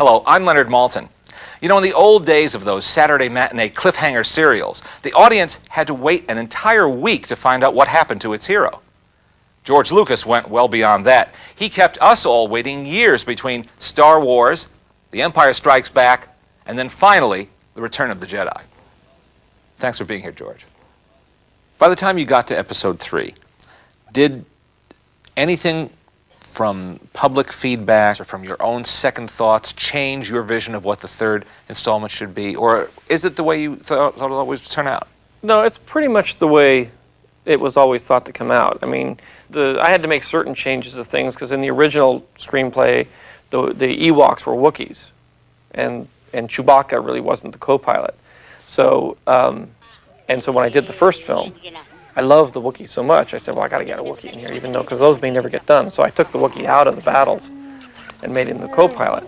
Hello, I'm Leonard Maltin. You know, in the old days of those Saturday matinee cliffhanger serials, the audience had to wait an entire week to find out what happened to its hero. George Lucas went well beyond that. He kept us all waiting years between Star Wars, The Empire Strikes Back, and then finally, The Return of the Jedi. Thanks for being here, George. By the time you got to episode 3, did anything from public feedback or from your own second thoughts change your vision of what the third installment should be? Or is it the way you thought it always would turn out? No, it's pretty much the way it was always thought to come out. I mean, I had to make certain changes to things because in the original screenplay, the Ewoks were Wookiees, and Chewbacca really wasn't the co-pilot. So, and so when I did the first film, I loved the Wookiee so much, I said, well, I got to get a Wookiee in here, even though, because those may never get done. So I took the Wookiee out of the battles and made him the co-pilot.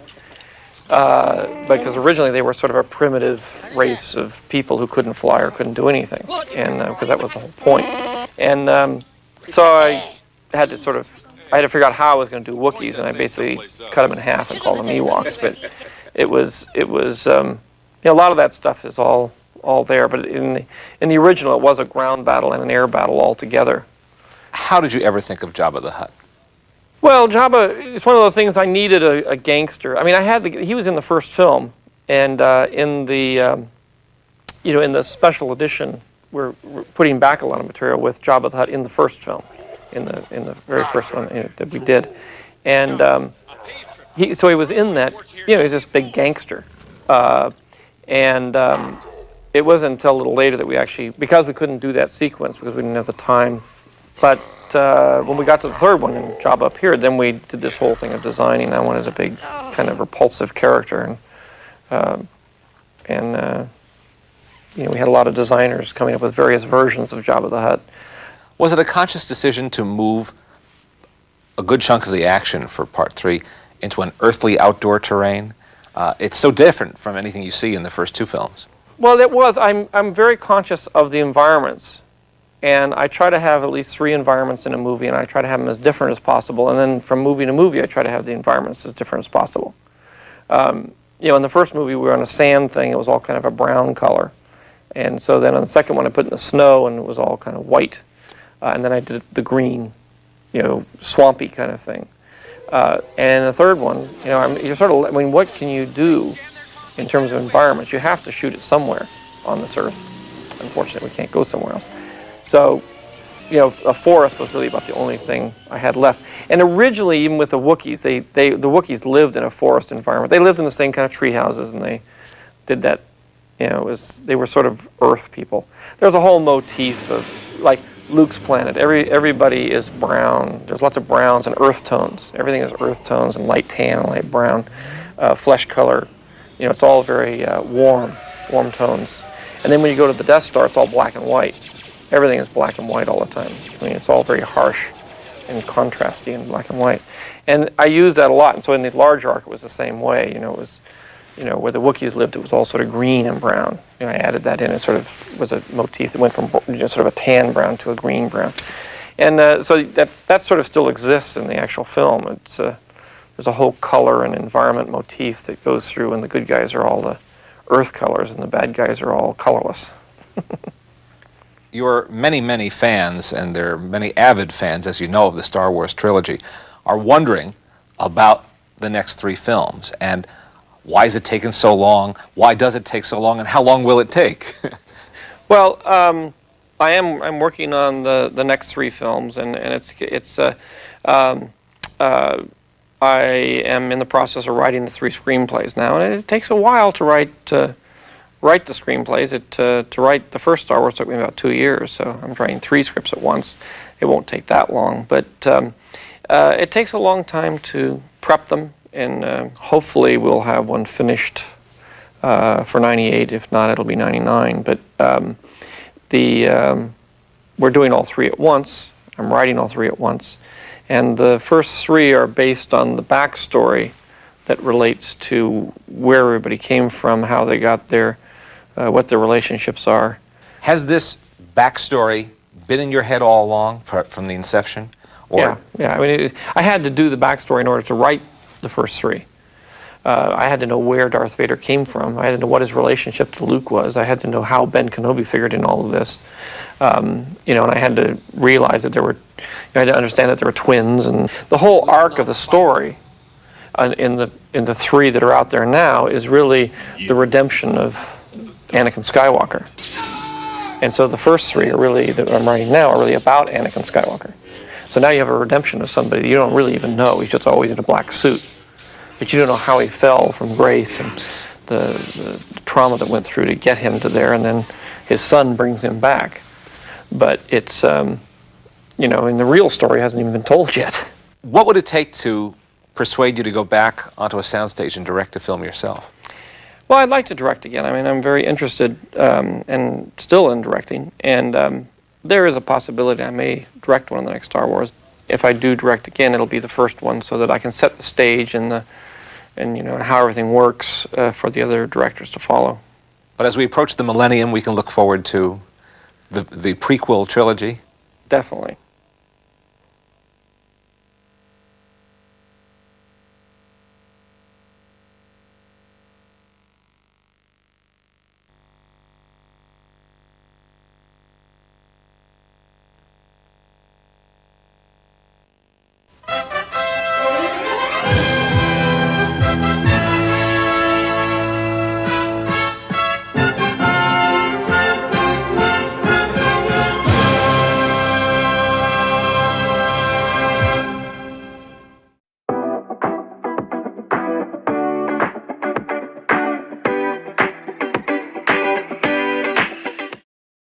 Because originally they were sort of a primitive race of people who couldn't fly or couldn't do anything, and because that was the whole point. And so I had to figure out how I was going to do Wookiees, and I basically cut them in half and called them Ewoks. But it was you know, a lot of that stuff is all there. But in the original, it was a ground battle and an air battle all together. How did you ever think of Jabba the Hutt? Well, Jabba, it's one of those things I needed a gangster. I mean, he was in the first film, and in the you know, in the special edition, we're putting back a lot of material with Jabba the Hutt in the first film, in the very first one that we did, and so he was in that. You know, he's this big gangster, and it wasn't until a little later that we actually, because we couldn't do that sequence because we didn't have the time, but. When we got to the third one and Jabba appeared, then we did this whole thing of designing that one as a big, kind of repulsive character, and you know, we had a lot of designers coming up with various versions of Jabba the Hutt. Was it a conscious decision to move a good chunk of the action for Part 3 into an earthly outdoor terrain? It's so different from anything you see in the first two films. Well, it was. I'm very conscious of the environments. And I try to have at least 3 environments in a movie, and I try to have them as different as possible. And then from movie to movie, I try to have the environments as different as possible. You know, in the first movie, we were on a sand thing. It was all kind of a brown color. And so then on the second one, I put in the snow, and it was all kind of white. And then I did the green, you know, swampy kind of thing. And the third one, you know, you're sort of, I mean, what can you do in terms of environments? You have to shoot it somewhere on this earth. Unfortunately, we can't go somewhere else. So, you know, a forest was really about the only thing I had left. And originally, even with the Wookiees, the Wookiees lived in a forest environment. They lived in the same kind of tree houses, and they did that, you know, they were sort of earth people. There's a whole motif of, like, Luke's planet. Everybody is brown. There's lots of browns and earth tones. Everything is earth tones and light tan and light brown, flesh color. You know, it's all very warm tones. And then when you go to the Death Star, it's all black and white. Everything is black and white all the time. I mean, it's all very harsh and contrasty in black and white. And I use that a lot. And so in the large arc, it was the same way. You know, it was, you know, where the Wookiees lived, it was all sort of green and brown. You know, I added that in. It sort of was a motif that went from, you know, sort of a tan brown to a green brown. And so that sort of still exists in the actual film. It's there's a whole color and environment motif that goes through, and the good guys are all the earth colors, and the bad guys are all colorless. Your many fans, and there are many avid fans, as you know, of the Star Wars trilogy, are wondering about the next 3 films. And why is it taking so long? Why does it take so long? And how long will it take? Well, I'm working on the next 3 films, and I am in the process of writing the 3 screenplays now, and it takes a while to write the screenplays. To write the first Star Wars took me about 2 years, so I'm writing 3 scripts at once. It won't take that long, but it takes a long time to prep them, and hopefully we'll have one finished for 98. If not, it'll be 99. But we're doing all 3 at once. I'm writing all 3 at once, and the first 3 are based on the backstory that relates to where everybody came from, how they got there, what their relationships are. Has this backstory been in your head all along from the inception? Or? Yeah. I mean, I had to do the backstory in order to write the first 3. I had to know where Darth Vader came from. I had to know what his relationship to Luke was. I had to know how Ben Kenobi figured in all of this. You know, and I had to realize that I had to understand that there were twins, and the whole arc of the story in the three that are out there now is really the redemption of Anakin Skywalker. And so the first three are really, that I'm writing now, are really about Anakin Skywalker. So now you have a redemption of somebody that you don't really even know. He's just always in a black suit. But you don't know how he fell from grace and the trauma that went through to get him to there, and then his son brings him back. But it's, you know, and the real story hasn't even been told yet. What would it take to persuade you to go back onto a soundstage and direct a film yourself? Well, I'd like to direct again. I mean, I'm very interested and still in directing, and there is a possibility I may direct one of the next Star Wars. If I do direct again, it'll be the first one, so that I can set the stage and you know, how everything works for the other directors to follow. But as we approach the millennium, we can look forward to the prequel trilogy. Definitely.